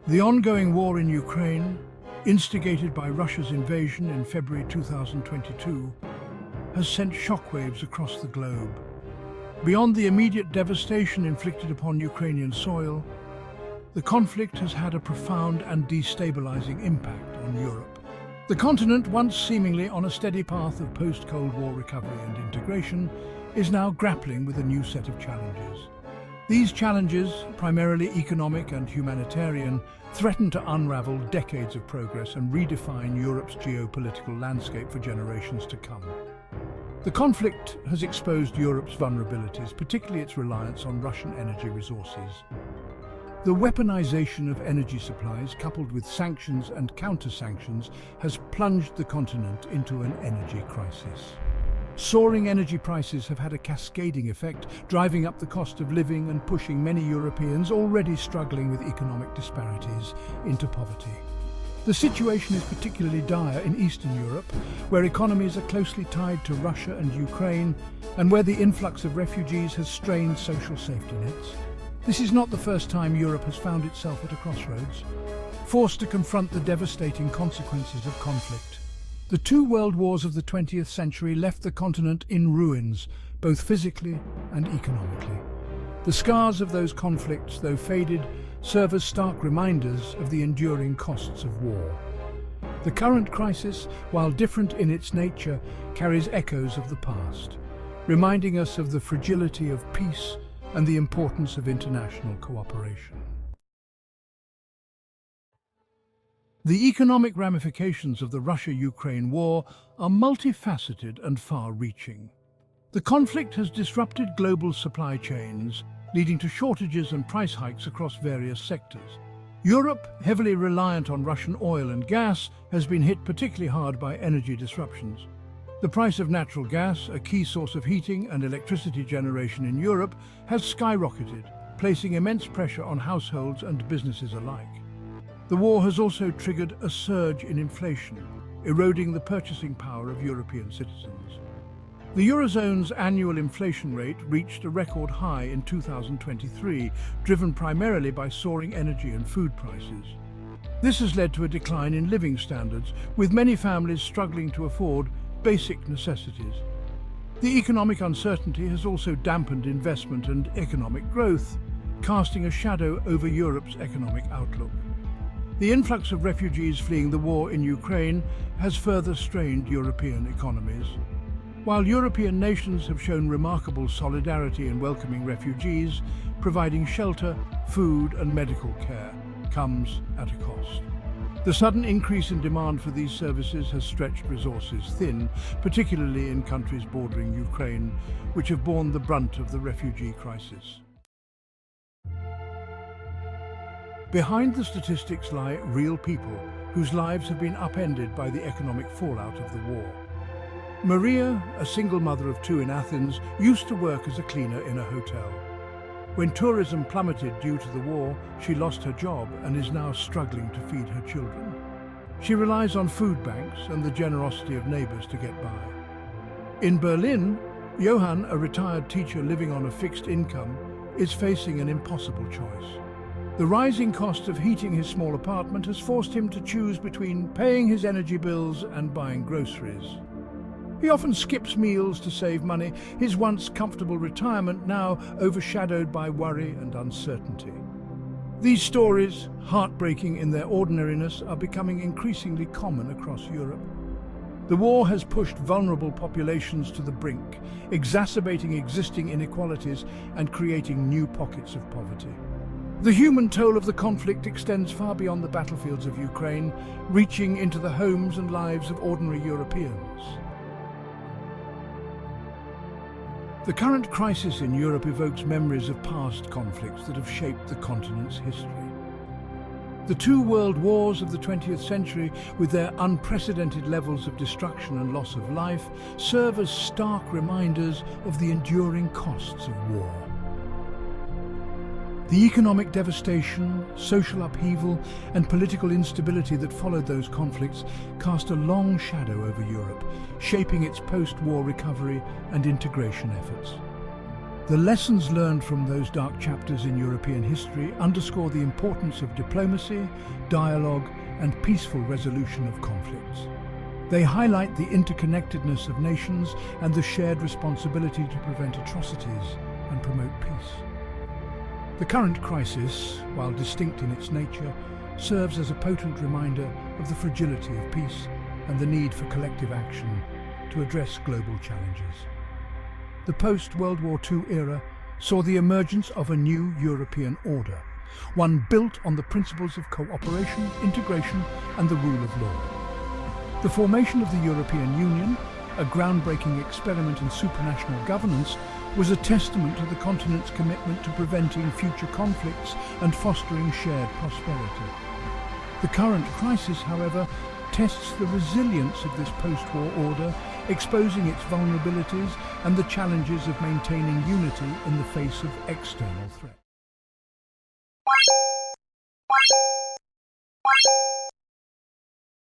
The ongoing war in Ukraine, instigated by Russia's invasion in February 2022, has sent shockwaves across the globe. Beyond the immediate devastation inflicted upon Ukrainian soil, the conflict has had a profound and destabilizing impact on Europe. The continent, once seemingly on a steady path of post-Cold War recovery and integration, is now grappling with a new set of challenges. These challenges, primarily economic and humanitarian, threaten to unravel decades of progress and redefine Europe's geopolitical landscape for generations to come. The conflict has exposed Europe's vulnerabilities, particularly its reliance on Russian energy resources. The weaponization of energy supplies, coupled with sanctions and counter-sanctions, has plunged the continent into an energy crisis. Soaring energy prices have had a cascading effect, driving up the cost of living and pushing many Europeans already struggling with economic disparities into poverty. The situation is particularly dire in Eastern Europe, where economies are closely tied to Russia and Ukraine, and where the influx of refugees has strained social safety nets. This is not the first time Europe has found itself at a crossroads, forced to confront the devastating consequences of conflict. The two world wars of the 20th century left the continent in ruins, both physically and economically. The scars of those conflicts, though faded, serve as stark reminders of the enduring costs of war. The current crisis, while different in its nature, carries echoes of the past, reminding us of the fragility of peace and the importance of international cooperation. The economic ramifications of the Russia-Ukraine war are multifaceted and far-reaching. The conflict has disrupted global supply chains, leading to shortages and price hikes across various sectors. Europe, heavily reliant on Russian oil and gas, has been hit particularly hard by energy disruptions. The price of natural gas, a key source of heating and electricity generation in Europe, has skyrocketed, placing immense pressure on households and businesses alike. The war has also triggered a surge in inflation, eroding the purchasing power of European citizens. The Eurozone's annual inflation rate reached a record high in 2023, driven primarily by soaring energy and food prices. This has led to a decline in living standards, with many families struggling to afford basic necessities. The economic uncertainty has also dampened investment and economic growth, casting a shadow over Europe's economic outlook. The influx of refugees fleeing the war in Ukraine has further strained European economies. While European nations have shown remarkable solidarity in welcoming refugees, providing shelter, food and medical care comes at a cost. The sudden increase in demand for these services has stretched resources thin, particularly in countries bordering Ukraine, which have borne the brunt of the refugee crisis. Behind the statistics lie real people whose lives have been upended by the economic fallout of the war. Maria, a single mother of two in Athens, used to work as a cleaner in a hotel. When tourism plummeted due to the war, she lost her job and is now struggling to feed her children. She relies on food banks and the generosity of neighbors to get by. In Berlin, Johann, a retired teacher living on a fixed income, is facing an impossible choice. The rising cost of heating his small apartment has forced him to choose between paying his energy bills and buying groceries. He often skips meals to save money, his once comfortable retirement now overshadowed by worry and uncertainty. These stories, heartbreaking in their ordinariness, are becoming increasingly common across Europe. The war has pushed vulnerable populations to the brink, exacerbating existing inequalities and creating new pockets of poverty. The human toll of the conflict extends far beyond the battlefields of Ukraine, reaching into the homes and lives of ordinary Europeans. The current crisis in Europe evokes memories of past conflicts that have shaped the continent's history. The two world wars of the 20th century, with their unprecedented levels of destruction and loss of life, serve as stark reminders of the enduring costs of war. The economic devastation, social upheaval, and political instability that followed those conflicts cast a long shadow over Europe, shaping its post-war recovery and integration efforts. The lessons learned from those dark chapters in European history underscore the importance of diplomacy, dialogue, and peaceful resolution of conflicts. They highlight the interconnectedness of nations and the shared responsibility to prevent atrocities and promote peace. The current crisis, while distinct in its nature, serves as a potent reminder of the fragility of peace and the need for collective action to address global challenges. The post-World War II era saw the emergence of a new European order, one built on the principles of cooperation, integration, and the rule of law. The formation of the European Union, a groundbreaking experiment in supranational governance, was a testament to the continent's commitment to preventing future conflicts and fostering shared prosperity. The current crisis, however, tests the resilience of this post-war order, exposing its vulnerabilities and the challenges of maintaining unity in the face of external threats.